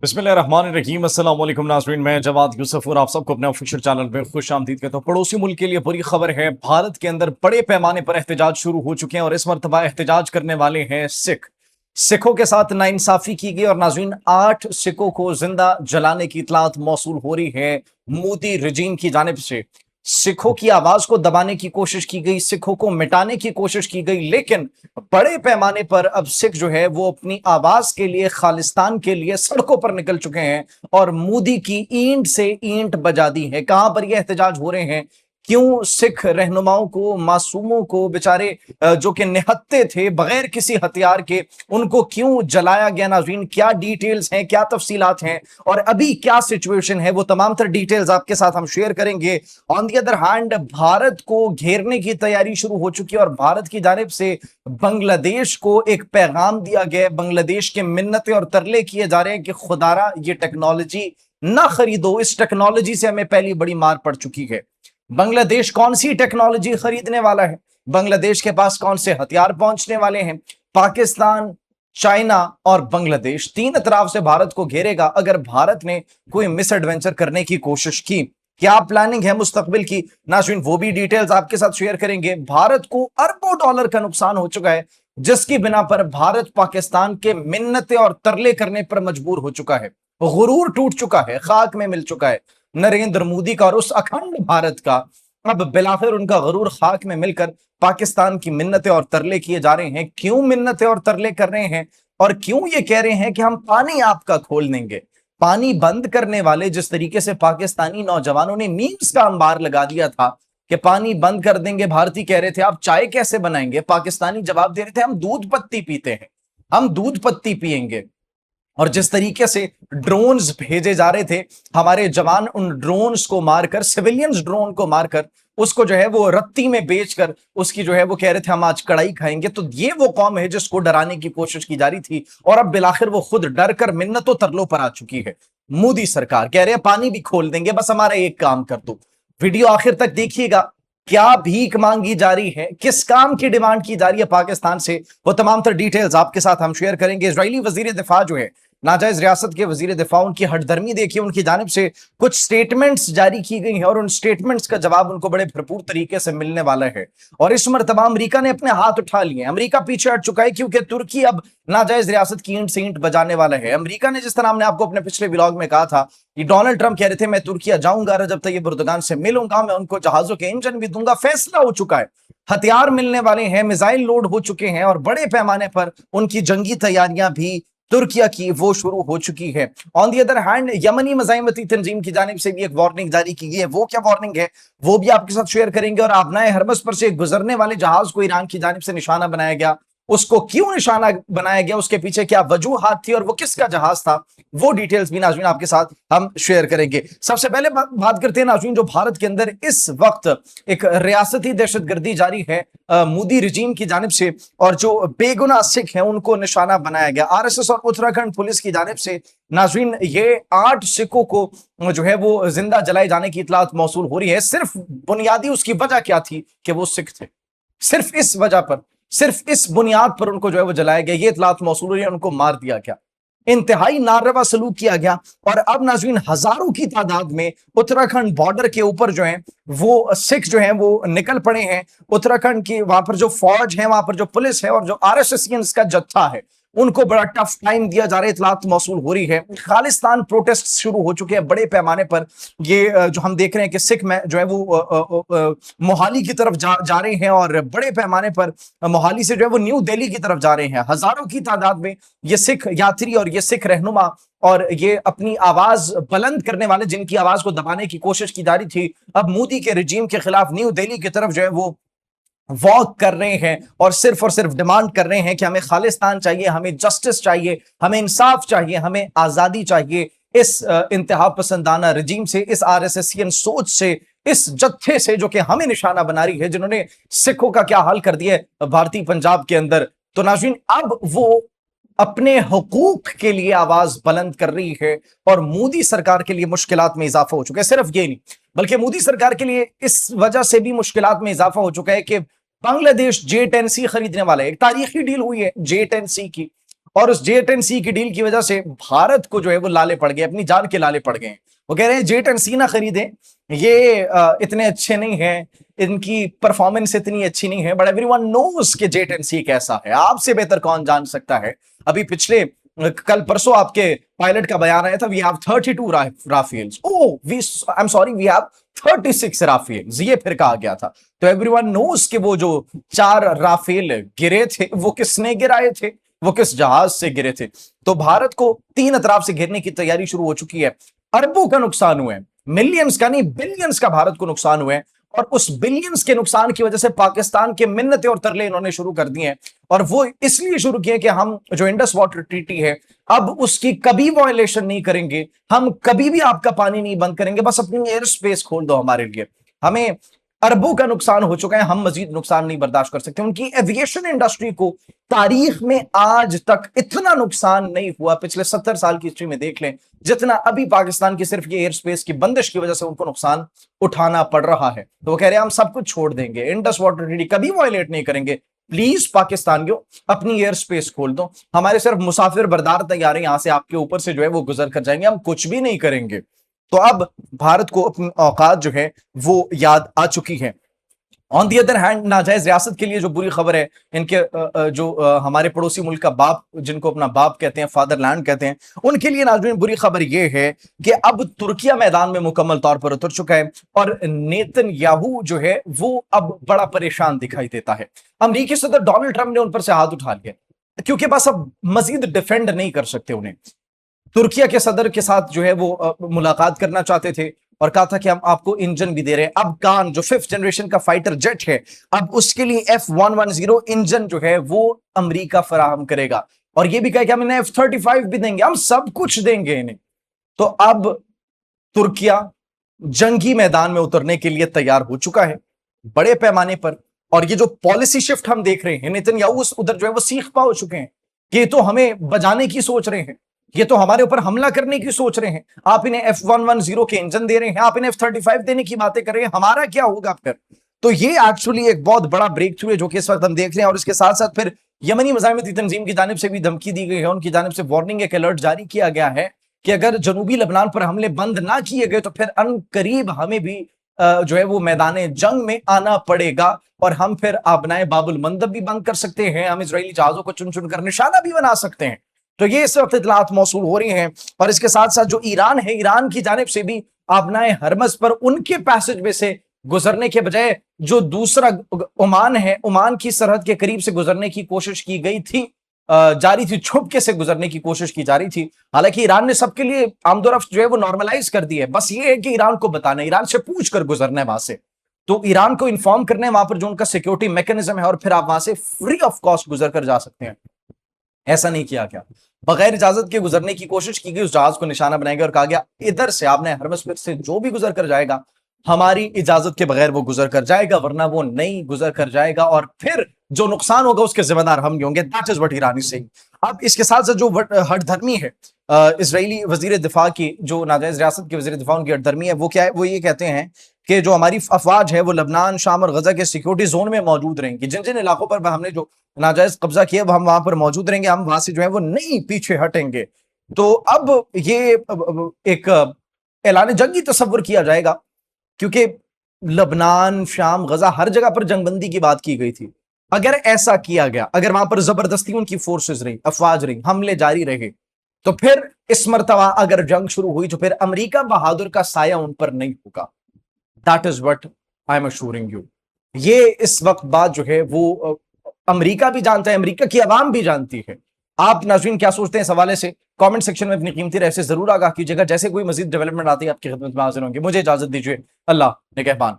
बिस्मिल्लाहिर्रहमानिर्रहीम अस्सलाम वालेकुम नाज़रीन, मैं जवाद यूसुफ और आप सबको अपने ऑफिशियल चैनल में खुश आमदीद कहता हूँ। पड़ोसी मुल्क के लिए बुरी खबर है। भारत के अंदर बड़े पैमाने पर एहतजाज शुरू हो चुके हैं और इस मरतबा एहतजाज करने वाले हैं सिख। सिखों के साथ नाइंसाफी की गई और नाज़रीन 8 सिखों को जिंदा जलाने की इतलात मौसूल हो रही है मोदी रजीम की जानिब से। सिखों की आवाज को दबाने की कोशिश की गई, सिखों को मिटाने की कोशिश की गई, लेकिन बड़े पैमाने पर अब सिख जो है वो अपनी आवाज के लिए, खालिस्तान के लिए सड़कों पर निकल चुके हैं और मोदी की ईंट से ईंट बजा दी है। कहां पर ये एहतजाज हो रहे हैं? क्यों सिख रहनुमाओं को, मासूमों को, बेचारे जो कि निहत्ते थे बगैर किसी हथियार के, उनको क्यों जलाया गया? नाज़रीन, क्या डिटेल्स हैं, क्या तफसीलात हैं और अभी क्या सिचुएशन है, वो तमाम तर डिटेल्स आपके साथ हम शेयर करेंगे। On the other hand, Bharat को घेरने की तैयारी शुरू हो चुकी है और भारत की जानिब से बांग्लादेश को एक पैगाम दिया गया। बांग्लादेश के मिन्नतें और तरले किए जा रहे हैं कि खुदारा ये टेक्नोलॉजी ना खरीदो, इस टेक्नोलॉजी से हमें पहली बड़ी मार पड़ चुकी है। बांग्लादेश कौन सी टेक्नोलॉजी खरीदने वाला है? बांग्लादेश के पास कौन से हथियार पहुंचने वाले हैं? पाकिस्तान, चाइना और बांग्लादेश तीन अतराफ से भारत को घेरेगा अगर भारत ने कोई मिस एडवेंचर करने की कोशिश की। क्या प्लानिंग है मुस्तकबिल की? नाज़रीन, वो भी डिटेल्स आपके साथ शेयर करेंगे। भारत को अरबों डॉलर का नुकसान हो चुका है, जिसकी बिना पर भारत पाकिस्तान के मिन्नतें और तरले करने पर मजबूर हो चुका है। गुरूर टूट चुका है, खाक में मिल चुका है नरेंद्र मोदी का और उस अखंड भारत का। अब बिलाखिर उनका गरूर खाक में मिलकर पाकिस्तान की मिन्नतें और तरले किए जा रहे हैं। क्यों मिन्नतें और तरले कर रहे हैं और क्यों ये कह रहे हैं कि हम पानी आपका खोल देंगे? पानी बंद करने वाले जिस तरीके से पाकिस्तानी नौजवानों ने मीम्स का अंबार लगा दिया था कि पानी बंद कर देंगे, भारतीय कह रहे थे आप चाय कैसे बनाएंगे, पाकिस्तानी जवाब दे रहे थे हम दूध पत्ती पीते हैं, हम दूध पत्ती पिएंगे। और जिस तरीके से ड्रोन्स भेजे जा रहे थे, हमारे जवान उन ड्रोन्स को मारकर, सिविलियंस ड्रोन को मारकर उसको जो है वो रत्ती में बेचकर उसकी जो है वो कह रहे थे हम आज कड़ाई खाएंगे। तो ये वो कौम है जिसको डराने की कोशिश की जा रही थी और अब बिलाखिर वो खुद डर कर मिन्नतों तरलों पर आ चुकी है। मोदी सरकार कह रहे हैं पानी भी खोल देंगे, बस हमारा एक काम कर दो। वीडियो आखिर तक देखिएगा। क्या भीख मांगी जा रही है, किस काम की डिमांड की जा रही है पाकिस्तान से, वो तमाम तर डिटेल्स आपके साथ हम शेयर करेंगे। इजरायली वजीर दिफा जो है, नाजायज रियासत के वजीर दिफा, उनकी हटधर्मी देखिए, उनकी जानिब से कुछ स्टेटमेंट्स जारी की गई हैं और उन स्टेटमेंट्स का जवाब उनको बड़े भरपूर तरीके से मिलने वाला है। और इस मरतबा अमेरिका ने अपने हाथ उठा लिए। अमेरिका पीछे हट चुका है क्योंकि तुर्की अब नाजायज रियासत की ईंट से ईंट बजाने वाला है। अमेरिका ने, जिस तरह हमने आपको अपने पिछले व्लॉग में कहा था कि डोनाल्ड ट्रंप कह रहे थे मैं तुर्किया जाऊंगा, रजब तैयब एर्दोगान से मिलूंगा, मैं उनको जहाजों के इंजन भी दूंगा, फैसला हो चुका है। हथियार मिलने वाले हैं, मिसाइल लोड हो चुके हैं और बड़े पैमाने पर उनकी जंगी तैयारियां भी तुर्किया की वो शुरू हो चुकी है। ऑन दी अदर हैंड, यमनी मज़ाहिमती तंजीम की जानिब से भी एक वार्निंग जारी की गई है। वो क्या वार्निंग है वो भी आपके साथ शेयर करेंगे। और आबनाए हरमस पर से गुजरने वाले जहाज को ईरान की जानिब से निशाना बनाया गया, उसको क्यों निशाना बनाया गया, उसके पीछे क्या वजूहात थी और वो किसका जहाज था, वो डिटेल्स भी नाज़रीन आपके साथ हम शेयर करेंगे। सबसे पहले बात करते हैं नाज़रीन, जो भारत के अंदर इस वक्त एक रियासती दहशतगर्दी जारी है मोदी रजीम की जानिब से और जो बेगुनाह सिख हैं उनको निशाना बनाया गया। आरएसएस और उत्तराखंड पुलिस की जानिब से नाज़रीन ये 8 सिखों को जो है वो जिंदा जलाए जाने की इतलात मौसूल हो रही है। सिर्फ बुनियादी उसकी वजह क्या थी कि वो सिख थे, सिर्फ इस वजह पर, सिर्फ इस बुनियाद पर उनको जो है वो जलाया गया। ये इतलात मौसूल हुई है, उनको मार दिया गया, इंतहाई नारवा सलूक किया गया। और अब नाज़रीन हजारों की तादाद में उत्तराखंड बॉर्डर के ऊपर जो है वो सिख जो है वो निकल पड़े हैं। उत्तराखंड की वहां पर जो फौज है, वहां पर जो पुलिस है और जो आरएसएसियंस का जत्था है, उनको बड़ा टफ टाइम दिया जा रहा है। इतलात मौसूल हो रही है, खालिस्तान प्रोटेस्ट शुरू हो चुके हैं बड़े पैमाने पर। ये जो हम देख रहे हैं कि सिख में जो है वो मोहाली की तरफ जा रहे हैं और बड़े पैमाने पर मोहाली से जो है वो न्यू दिल्ली की तरफ जा रहे हैं। हजारों की तादाद में ये सिख यात्री और ये सिख रहनुमा और ये अपनी आवाज बुलंद करने वाले, जिनकी आवाज को दबाने की कोशिश की जा रही थी, अब मोदी के रिजीम के खिलाफ न्यू दिल्ली की तरफ जो है वो वॉक कर रहे हैं और सिर्फ डिमांड कर रहे हैं कि हमें खालिस्तान चाहिए, हमें जस्टिस चाहिए, हमें इंसाफ चाहिए, हमें आजादी चाहिए। इस इंतहा पसंदाना रजीम से, इस आरएसएसियन सोच से, इस जत्थे से जो कि हमें निशाना बना रही है, जिन्होंने सिखों का क्या हाल कर दिया है भारतीय पंजाब के अंदर। तो नाज़रीन अब वो अपने हुकूक के लिए आवाज बुलंद कर रही है और मोदी सरकार के लिए मुश्किलात में इजाफा हो चुका है। सिर्फ ये नहीं, बल्कि मोदी सरकार के लिए इस वजह से भी मुश्किलात में इजाफा हो चुका है कि बांग्लादेश J-10C खरीदने वाला है। एक तारीखी डील हुई है J-10C की और उस J10C की डील की वजह से भारत को जो है वो लाले पड़ गए, अपनी जान के लाले पड़ गए। वो कह रहे हैं J10C ना खरीदें, ये इतने अच्छे नहीं हैं, इनकी परफॉर्मेंस इतनी अच्छी नहीं है। बट एवरीवन नोस कि J10C कैसा है, आपसे बेहतर कौन जान सकता है। अभी पिछले कल परसों आपके पायलट का बयान आया था, we have 32 Rafales, oh we I am sorry we have 36 Rafales, ये फिर कहा गया था। तो एवरीवन नोस कि वो जो 4 राफेल गिरे थे वो किसने गिराए थे, वो किस जहाज से गिरे थे। तो भारत को 3 अतराफ से घेरने की तैयारी शुरू हो चुकी है। अरबों का नुकसान हुआ है, मिलियंस का नहीं बिलियंस का भारत को नुकसान हुआ है। और उस बिलियंस के नुकसान की वजह से पाकिस्तान के मिन्नतें और तरले इन्होंने शुरू कर दिए हैं। और वो इसलिए शुरू किए कि हम जो इंडस वाटर ट्रीटी है अब उसकी कभी वायलेशन नहीं करेंगे, हम कभी भी आपका पानी नहीं बंद करेंगे, बस अपनी एयर स्पेस खोल दो हमारे लिए। हमें अरबों का नुकसान हो चुका है, हम मजीद नुकसान नहीं बर्दाश्त कर सकते। उनकी एविएशन इंडस्ट्री को तारीख में आज तक इतना नुकसान नहीं हुआ, पिछले 70 साल की हिस्ट्री में देख लें, जितना अभी पाकिस्तान की सिर्फ ये एयर स्पेस की बंदिश की वजह से उनको नुकसान उठाना पड़ रहा है। तो वो कह रहे हैं हम सब कुछ छोड़ देंगे, इंडस वाटर ट्रीटी कभी वायलेट नहीं करेंगे, प्लीज पाकिस्तानियों अपनी एयर स्पेस खोल दो, हमारे सिर्फ मुसाफिर बरदार तैयार है, यहां से आपके ऊपर से जो है वो गुजर कर जाएंगे, हम कुछ भी नहीं करेंगे। तो अब भारत को अपनी औकात जो है वो याद आ चुकी है। ऑन दी अदर हैंड नाजायज रियासत के लिए जो बुरी खबर है, इनके जो हमारे पड़ोसी मुल्क का बाप, जिनको अपना बाप कहते हैं, फादरलैंड कहते हैं, उनके लिए नाज़रीन बुरी खबर यह है कि अब तुर्किया मैदान में मुकम्मल तौर पर उतर चुका है और नेतन्याहू जो है वो अब बड़ा परेशान दिखाई देता है। अमरीकी सदर डोनाल्ड ट्रंप ने उन पर से हाथ उठा लिया, क्योंकि बस अब मजीद डिफेंड नहीं कर सकते उन्हें। तुर्किया के सदर के साथ जो है वो मुलाकात करना चाहते थे और कहा था कि हम आपको इंजन भी दे रहे हैं। अब कान जो 5th जनरेशन का फाइटर जेट है, अब उसके लिए F110 इंजन जो है वो अमेरिका फराहम करेगा और ये भी कहा कि हम इन्हें F-35 भी देंगे, हम सब कुछ देंगे इन्हें। तो अब तुर्किया जंगी मैदान में उतरने के लिए तैयार हो चुका है बड़े पैमाने पर। और ये जो पॉलिसी शिफ्ट हम देख रहे हैं, नेतन्याहू उधर जो है वो सीख पा हो चुके हैं कि ये तो हमें बजाने की सोच रहे हैं, ये तो हमारे ऊपर हमला करने की सोच रहे हैं। आप इन्हें F110 के इंजन दे रहे हैं, आप इन्हें F-35 देने की बातें कर रहे हैं, हमारा क्या होगा फिर। तो ये एक्चुअली एक बहुत बड़ा ब्रेक थ्रू है जो कि इस वक्त हम देख रहे हैं। और इसके साथ साथ फिर यमनी मज़ाहमती तंजीम की जानिब से भी धमकी दी गई है, उनकी जानिब से वार्निंग, एक अलर्ट जारी किया गया है कि अगर जनूबी लबनान पर हमले बंद ना किए गए तो फिर अनकरीब हमें भी जो है वो मैदान जंग में आना पड़ेगा और हम फिर आबनाए बाबुल मंदब भी बंद कर सकते हैं, हम इजरायली जहाजों को चुन चुन कर निशाना भी बना सकते हैं। तो ये इस वक्त इतलात मौसूल हो रही हैं। और इसके साथ साथ जो ईरान है, ईरान की जानिब से भी आबनाए हरमज पर उनके पैसेज में से गुजरने के बजाय जो दूसरा ओमान है, ओमान की सरहद के करीब से गुजरने की कोशिश की गई थी, जारी थी, छुपके से गुजरने की कोशिश की जा रही थी। हालांकि ईरान ने सबके लिए आमदोरफ्त जो है वो नॉर्मलाइज कर दी है, बस ये है कि ईरान को बताना है, ईरान से पूछ कर गुजरना है वहां से, तो ईरान को इन्फॉर्म करना है वहां पर जो उनका सिक्योरिटी मैकेनिज्म है और फिर आप वहां से फ्री ऑफ कॉस्ट गुजर कर जा सकते हैं। ऐसा नहीं किया गया, बगैर इजाजत के गुजरने की कोशिश की गई, उस जहाज को निशाना बनाया गया और कहा गया इधर से आपने हरमस से जो भी गुजर कर जाएगा हमारी इजाजत के बगैर वो गुजर कर जाएगा, वरना वो नहीं गुजर कर जाएगा और फिर जो नुकसान होगा उसके जिम्मेदार हम ही होंगे। That is what Iran is saying. अब इसके साथ साथ जो हठधर्मी है इजरायली वजीर दिफा की, जो नाजायज रियासत के वजीर दिफा उनकी हठधर्मी है, वो क्या है, वो ये कहते हैं कि जो हमारी अफवाज है वो लबनान, शाम और गजा के सिक्योरिटी जोन में मौजूद रहेंगी, जिन जिन इलाकों पर हमने जो नाजायज कब्जा किया हम वहां पर मौजूद रहेंगे, हम वहां से जो है वो नहीं पीछे हटेंगे। तो अब ये एक ऐलान जंगी तस्वर किया जाएगा, क्योंकि लबनान, शाम, गजा हर जगह पर जंगबंदी की बात की गई थी। अगर ऐसा किया गया, अगर वहां पर जबरदस्ती उनकी फोर्सेस रही, अफवाज रही, हमले जारी रहे, तो फिर इस मर्तबा अगर जंग शुरू हुई तो फिर अमेरिका बहादुर का साया उन पर नहीं होगा। That is what I am assuring you. ये इस वक्त बात जो है वो अमेरिका भी जानता है, अमेरिका की आवाम भी जानती है। आप नाज़रीन क्या सोचते हैं इस हवाले से? कमेंट सेक्शन में अपनी कीमती राय से जरूर आगाह कीजिएगा। जैसे कोई मजीद डेवलपमेंट आती है आपकी खिदमत में हाजिर होंगे। मुझे इजाजत दीजिए, अल्लाह निगहबान।